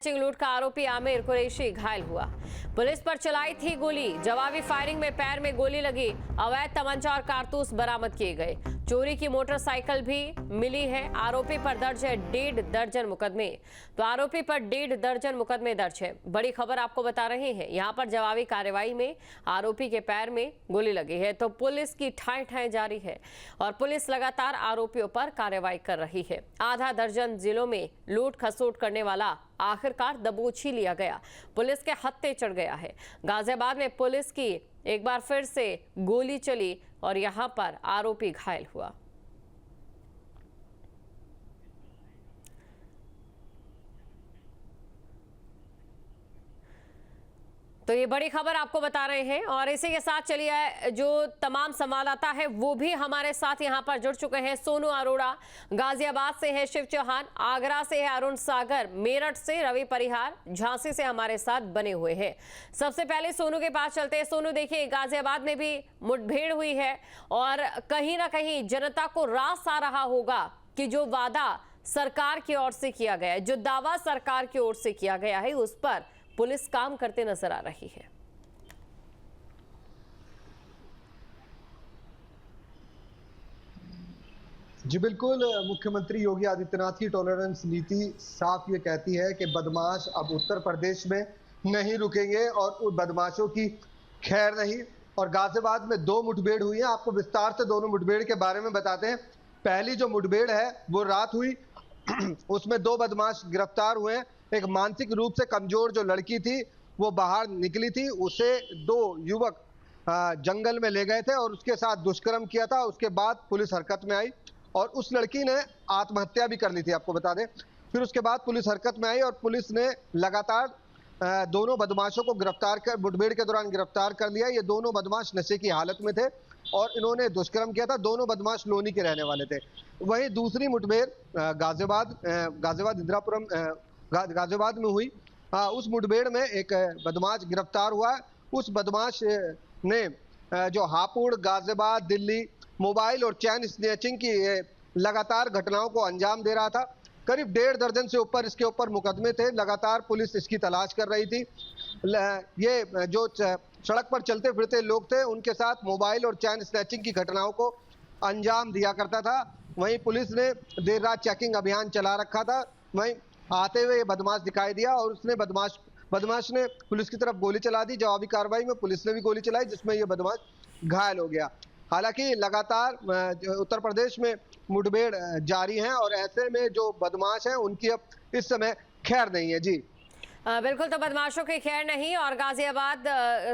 लूट का आरोपी आमिर कुरैशी घायल हुआ। पुलिस पर चलाई थी गोली, जवाबी फायरिंग में पैर में गोली लगी। अवैध तमंचा और कारतूस बरामद किए गए। चोरी की मोटरसाइकिल भी मिली है। आरोपी पर दर्ज है 1.5 दर्जन मुकदमे। तो आरोपी पर 1.5 दर्जन मुकदमे दर्ज है। बड़ी खबर आपको बता रहे हैं, यहाँ पर जवाबी कार्रवाई में आरोपी के पैर में गोली लगी है। तो पुलिस की ठाएं ठाएं जारी है और पुलिस लगातार आरोपियों पर कार्रवाई कर रही है। आधा दर्जन जिलों में लूट खसोट करने वाला आखिरकार दबोच ही लिया गया। पुलिस के हत्थे चढ़ गया है। गाजियाबाद में पुलिस की एक बार फिर से गोली चली और यहां पर आरोपी घायल हुआ। तो ये बड़ी खबर आपको बता रहे हैं और इसी के साथ चलिए जो तमाम संवाददाता है वो भी हमारे साथ यहाँ पर जुड़ चुके हैं। सोनू अरोड़ा गाजियाबाद से है, शिव चौहान आगरा से है, अरुण सागर मेरठ से, रवि परिहार झांसी से हमारे साथ बने हुए हैं। सबसे पहले सोनू के पास चलते हैं। सोनू, देखिए गाजियाबाद में भी मुठभेड़ हुई है और कहीं ना कहीं जनता को रास आ रहा होगा कि जो वादा सरकार की ओर से किया गया है, जो दावा सरकार की ओर से किया गया है, उस पर पुलिस काम करते नजर आ रही है। जी बिल्कुल, मुख्यमंत्री योगी आदित्यनाथ की टॉलरेंस नीति साफ ये कहती है कि बदमाश अब उत्तर प्रदेश में नहीं रुकेंगे और उन बदमाशों की खैर नहीं। और गाजियाबाद में 2 मुठभेड़ हुई है। आपको विस्तार से दोनों मुठभेड़ के बारे में बताते हैं। पहली जो मुठभेड़ है वो रात हुई उसमें 2 बदमाश गिरफ्तार हुए हैं। एक मानसिक रूप से कमजोर जो लड़की थी वो बाहर निकली थी, उसे 2 युवक जंगल में ले गए थे और उसके साथ दुष्कर्म किया था। उसके बाद पुलिस हरकत में आई और उस लड़की ने आत्महत्या भी कर ली थी, आपको बता दें। फिर उसके बाद पुलिस हरकत में आई और पुलिस ने लगातार दोनों बदमाशों को गिरफ्तार कर मुठभेड़ के दौरान गिरफ्तार कर लिया। ये दोनों बदमाश नशे की हालत में थे और इन्होंने दुष्कर्म किया था। दोनों बदमाश लोनी के रहने वाले थे। वहीं दूसरी मुठभेड़ गाजियाबाद इंदिरापुरम गाजियाबाद में हुई। उस मुठभेड़ में एक बदमाश गिरफ्तार हुआ। उस बदमाश ने जो हापुड़, गाजियाबाद, दिल्ली मोबाइल और चैन स्नैचिंग की लगातार घटनाओं को अंजाम दे रहा था। करीब 1.5 दर्जन से ऊपर इसके ऊपर मुकदमे थे। लगातार पुलिस इसकी तलाश कर रही थी। ये जो सड़क पर चलते फिरते लोग थे उनके साथ मोबाइल और चैन स्नैचिंग की घटनाओं को अंजाम दिया करता था। वहीं पुलिस ने देर रात चेकिंग अभियान चला रखा था। वहीं आते हुए ये बदमाश दिखाई दिया और उसने बदमाश ने पुलिस की तरफ गोली चला दी। जवाबी कार्रवाई में पुलिस ने भी गोली चलाई जिसमें ये बदमाश घायल हो गया। हालांकि लगातार उत्तर प्रदेश में मुठभेड़ जारी है और ऐसे में जो बदमाश हैं उनकी अब इस समय खैर नहीं है। जी बिल्कुल, तो बदमाशों की खैर नहीं। और गाजियाबाद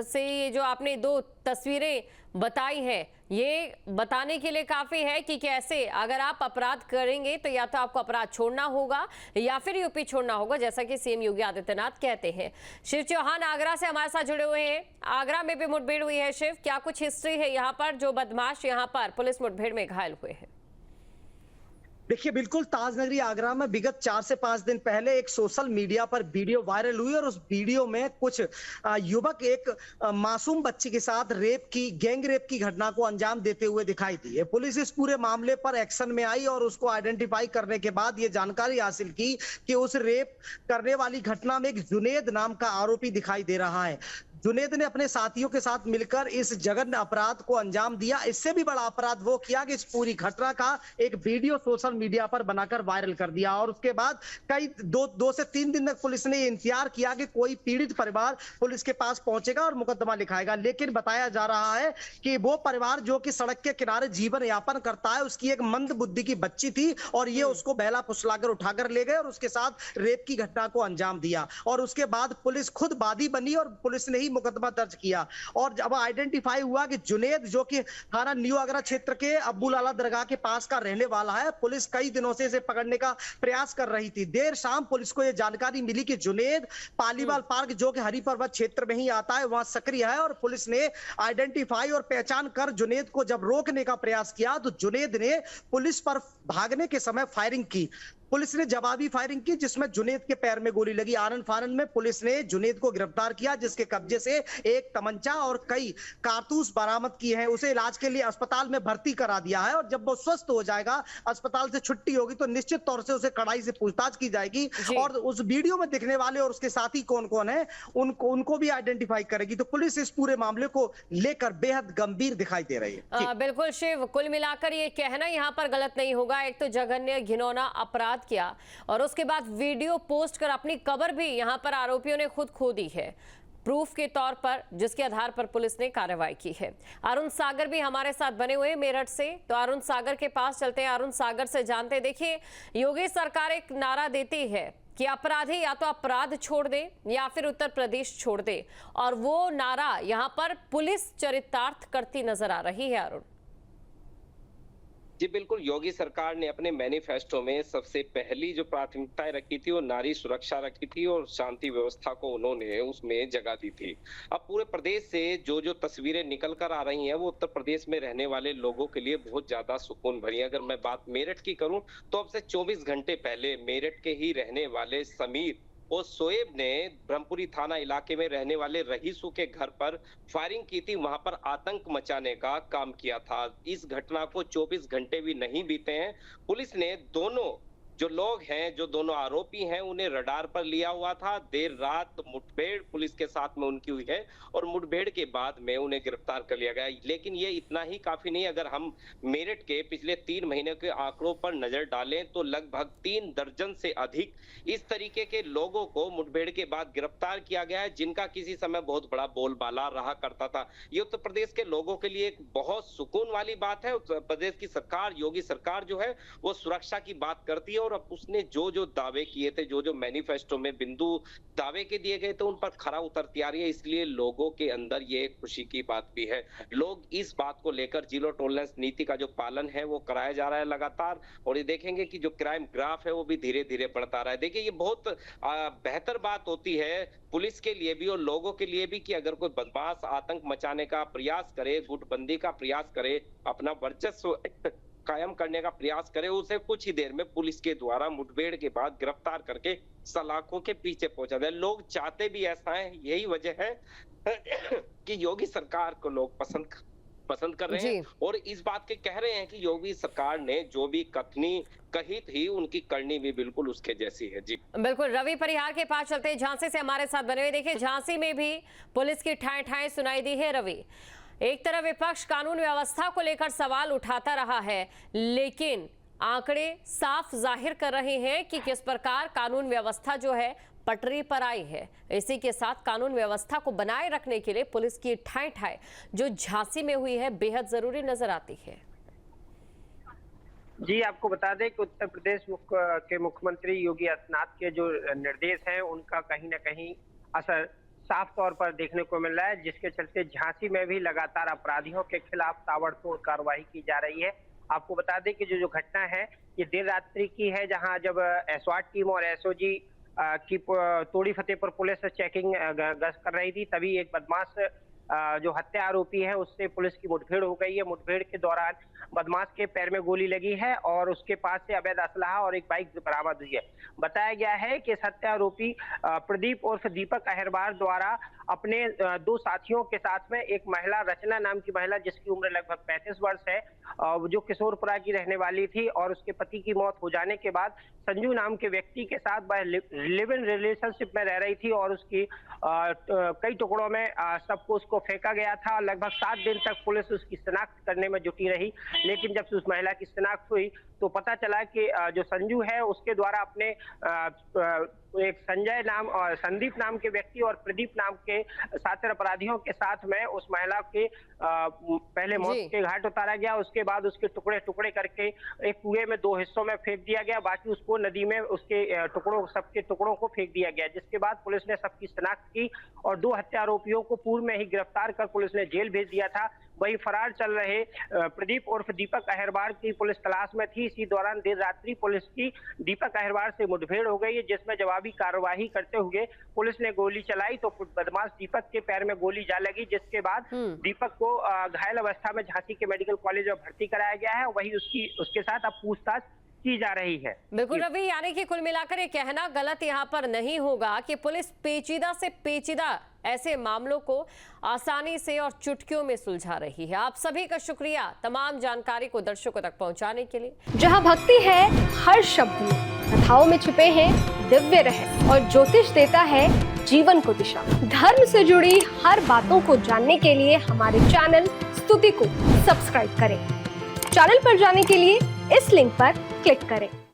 से ये जो आपने 2 तस्वीरें बताई हैं, ये बताने के लिए काफी है कि कैसे अगर आप अपराध करेंगे तो या तो आपको अपराध छोड़ना होगा या फिर यूपी छोड़ना होगा, जैसा कि सीएम योगी आदित्यनाथ कहते हैं। शिव चौहान आगरा से हमारे साथ जुड़े हुए हैं। आगरा में भी मुठभेड़ हुई है। शिव, क्या कुछ हिस्ट्री है यहाँ पर, जो बदमाश यहाँ पर पुलिस मुठभेड़ में घायल हुए हैं? देखिए, बिल्कुल ताजनगरी आगरा में विगत 4 से 5 दिन पहले एक सोशल मीडिया पर वीडियो वायरल हुई और उस वीडियो में कुछ युवक एक मासूम बच्ची के साथ गैंग रेप की घटना को अंजाम देते हुए दिखाई दिए। पुलिस इस पूरे मामले पर एक्शन में आई और उसको आइडेंटिफाई करने के बाद ये जानकारी हासिल की कि उस रेप करने वाली घटना में एक जुनेद नाम का आरोपी दिखाई दे रहा है। जुनेद ने अपने साथियों के साथ मिलकर इस जघन्य अपराध को अंजाम दिया। इससे भी बड़ा अपराध वो किया कि इस पूरी घटना का एक वीडियो सोशल मीडिया पर बनाकर वायरल कर दिया और उसके बाद कई 2 से 3 दिन तक पुलिस ने इंतजार किया कि कोई पीड़ित परिवार पुलिस के पास पहुंचेगा और मुकदमा लिखाएगा। लेकिन बताया जा रहा है कि वो परिवार जो कि सड़क के किनारे जीवन यापन करता है, उसकी एक मंद बुद्धि की बच्ची थी और ये उसको बहला फुसलाकर उठाकर ले गए और उसके साथ रेप की घटना को अंजाम दिया। और उसके बाद पुलिस खुद बादी बनी और पुलिस ने मुकदमा दर्ज किया। और जब आइडेंटिफाई हुआ कि जुनेद जो कि थाना न्यू आगरा क्षेत्र के अब्बू लाला दरगाह के पास का रहने वाला है, पुलिस कई दिनों से इसे पकड़ने का प्रयास कर रही थी। देर शाम पुलिस को यह जानकारी मिली कि जुनेद पालीवाल पार्क जो कि हरि पर्वत क्षेत्र में ही आता है वहां सक्रिय है और पुलिस ने आइडेंटिफाई और पहचान कर जुनेद को जब रोकने का प्रयास किया तो जुनेद ने पुलिस पर भागने के समय फायरिंग की। पुलिस ने जवाबी फायरिंग की जिसमें जुनेद के पैर में गोली लगी। आनन फानन में पुलिस ने जुनेद को गिरफ्तार किया, जिसके कब्जे से एक तमंचा और कई कारतूस बरामद किए हैं। उसे इलाज के लिए अस्पताल में भर्ती करा दिया है और जब वो स्वस्थ हो जाएगा, अस्पताल से छुट्टी होगी, तो निश्चित तौर से उसे कड़ाई से पूछताछ की जाएगी और उस वीडियो में दिखने वाले और उसके साथी कौन कौन है उनको भी आइडेंटिफाई करेगी। तो पुलिस इस पूरे मामले को लेकर बेहद गंभीर दिखाई दे रही है। बिल्कुल शिव, कुल मिलाकर ये कहना यहाँ पर गलत नहीं होगा। एक तो जघन्य घिनौना अपराध किया और उसके बाद वीडियो पोस्ट कर अपनी कब्र भी यहाँ पर आरोपियों ने खुद खो दी है प्रूफ के तौर पर, जिसके आधार पर पुलिस ने कार्रवाई की है। अरुण सागर भी हमारे साथ बने हुए हैं मेरठ से, तो अरुण सागर के पास चलते हैं। अरुण सागर से जानते, देखिए योगी सरकार एक नारा देती है कि अपराधी या तो अपराध छोड़ दे या फिर उत्तर प्रदेश छोड़ दे, और वो नारा यहाँ पर पुलिस चरितार्थ करती नजर आ रही है। अरुण जी बिल्कुल, योगी सरकार ने अपने मैनिफेस्टो में सबसे पहली जो प्राथमिकताएं रखी थी वो नारी सुरक्षा रखी थी और शांति व्यवस्था को उन्होंने उसमें जगह दी थी। अब पूरे प्रदेश से जो जो तस्वीरें निकल कर आ रही हैं वो उत्तर प्रदेश में रहने वाले लोगों के लिए बहुत ज्यादा सुकून भरी है। अगर मैं बात मेरठ की करूं तो अब से 24 घंटे पहले मेरठ के ही रहने वाले समीर और शोएब ने ब्रह्मपुरी थाना इलाके में रहने वाले रईसों के घर पर फायरिंग की थी, वहां पर आतंक मचाने का काम किया था। इस घटना को 24 घंटे भी नहीं बीते हैं, पुलिस ने दोनों जो लोग हैं, जो दोनों आरोपी हैं, उन्हें रडार पर लिया हुआ था। देर रात मुठभेड़ पुलिस के साथ में उनकी हुई है और मुठभेड़ के बाद में उन्हें गिरफ्तार कर लिया गया। लेकिन ये इतना ही काफी नहीं। अगर हम मेरठ के पिछले 3 महीने के आंकड़ों पर नजर डालें तो लगभग 3 दर्जन से अधिक इस तरीके के लोगों को मुठभेड़ के बाद गिरफ्तार किया गया है, जिनका किसी समय बहुत बड़ा बोलबाला रहा करता था। ये उत्तर प्रदेश के लोगों के लिए एक बहुत सुकून वाली बात है। उत्तर प्रदेश की सरकार, योगी सरकार जो है वो सुरक्षा की बात करती है और अब उसने जो जो दावे किए थे, जो जो मैनिफेस्टो में बिंदु दावे के दिए गए थे, उन पर खरा उतरती आ रही है। इसलिए लोगों के अंदर ये एक खुशी की बात भी है। लोग इस बात को लेकर जीरो टॉलरेंस नीति का जो पालन है वो कराया जा रहा है लगातार, और ये देखेंगे कि जो क्राइम ग्राफ है वो भी धीरे धीरे बढ़ता रहा है। देखिए ये बहुत बेहतर बात होती है पुलिस के लिए भी और लोगों के लिए भी कि अगर कोई बदमाश आतंक मचाने का प्रयास करे, गुटबंदी का प्रयास करे, अपना वर्चस्व कायम करने का प्रयास करे, उसे कुछ ही देर में पुलिस के द्वारा मुठभेड़ के बाद गिरफ्तार करके सलाखों के पीछे पहुंचा जाए। लोग चाहते भी ऐसा है, यही वजह है कि योगी सरकार को लोग पसंद कर रहे हैं और इस बात के कह रहे हैं कि योगी सरकार ने जो भी कथनी कही थी उनकी करनी भी बिल्कुल उसके जैसी है। जी बिल्कुल, रवि परिहार के पास चलते हैं, झांसी से हमारे साथ बने हुए। देखिए झांसी में भी पुलिस की ठाएं ठाएं सुनाई दी है। रवि, एक तरफ विपक्ष कानून व्यवस्था को लेकर सवाल उठाता रहा है, लेकिन आंकड़े साफ जाहिर कर रहे हैं कि किस प्रकार कानून व्यवस्था जो है पटरी पर आई है। इसी के साथ कानून व्यवस्था को बनाए रखने के लिए पुलिस की ठाएं ठाएं जो झांसी में हुई है बेहद जरूरी नजर आती है। जी आपको बता दें कि उत्तर प्रदेश के मुख्यमंत्री योगी आदित्यनाथ के जो निर्देश हैं उनका कहीं ना कहीं असर साफ तौर पर देखने को मिल रहा है, जिसके चलते झांसी में भी लगातार अपराधियों के खिलाफ ताबड़तोड़ कार्रवाई की जा रही है। आपको बता दें कि जो घटना है ये देर रात्रि की है, जहां जब एसवाट टीम और एसओजी की तोड़ी फतेहपुर पुलिस चेकिंग गश्त कर रही थी, तभी एक बदमाश जो हत्या आरोपी है उससे पुलिस की मुठभेड़ हो गई है। मुठभेड़ के दौरान बदमाश के पैर में गोली लगी है और उसके पास से अवैध असलाहा और एक बाइक बरामद हुई है। बताया गया है कि हत्या आरोपी प्रदीप उर्फ दीपक अहिरबार द्वारा अपने 2 साथियों के साथ में एक महिला, रचना नाम की महिला जिसकी उम्र लगभग 35 वर्ष है, जो किशोरपुरा की रहने वाली थी, और उसके पति की मौत हो जाने के बाद संजू नाम के व्यक्ति के साथ वह लिव इन रिलेशनशिप में रह रही थी और उसकी कई टुकड़ों में सबको उसको फेंका गया था। लगभग 7 दिन तक पुलिस उसकी शिनाख्त करने में जुटी रही, लेकिन जब उस महिला की शिनाख्त हुई तो पता चला कि जो संजू है उसके द्वारा अपने एक संजय नाम और संदीप नाम के व्यक्ति और प्रदीप नाम के साथी अपराधियों के साथ में उस महिला के पहले मौत के घाट उतारा गया। उसके बाद उसके टुकड़े टुकड़े करके एक कुएं में 2 हिस्सों में फेंक दिया गया, बाकी उसको नदी में उसके सबके टुकड़ों को फेंक दिया गया। जिसके बाद पुलिस ने सबकी शिनाख्त की और 2 हत्या आरोपियों को पूर्व में ही गिरफ्तार कर पुलिस ने जेल भेज दिया था। वही फरार चल रहे प्रदीप उर्फ दीपक अहिरबार की पुलिस तलाश में थी। इसी दौरान देर रात्रि पुलिस की दीपक अहिरबार से मुठभेड़ हो गई है, जिसमें जवाबी कार्रवाई करते हुए पुलिस ने गोली चलाई तो बदमाश दीपक के पैर में गोली जा लगी, जिसके बाद दीपक को घायल अवस्था में झांसी के मेडिकल कॉलेज में भर्ती कराया गया है। वही उसके साथ अब पूछताछ की जा रही है। बिल्कुल रवि, यानी कि कुल मिलाकर ये कहना गलत यहाँ पर नहीं होगा कि पुलिस पेचीदा से पेचीदा ऐसे मामलों को आसानी से और चुटकियों में सुलझा रही है। आप सभी का शुक्रिया तमाम जानकारी को दर्शकों तक पहुंचाने के लिए। जहां भक्ति है हर शब्द में, कथाओं में छुपे हैं दिव्य रहस्य और ज्योतिष देता है जीवन को दिशा। धर्म से जुड़ी हर बातों को जानने के लिए हमारे चैनल स्तुति को सब्सक्राइब करें। चैनल पर जाने के लिए इस लिंक पर क्लिक करें।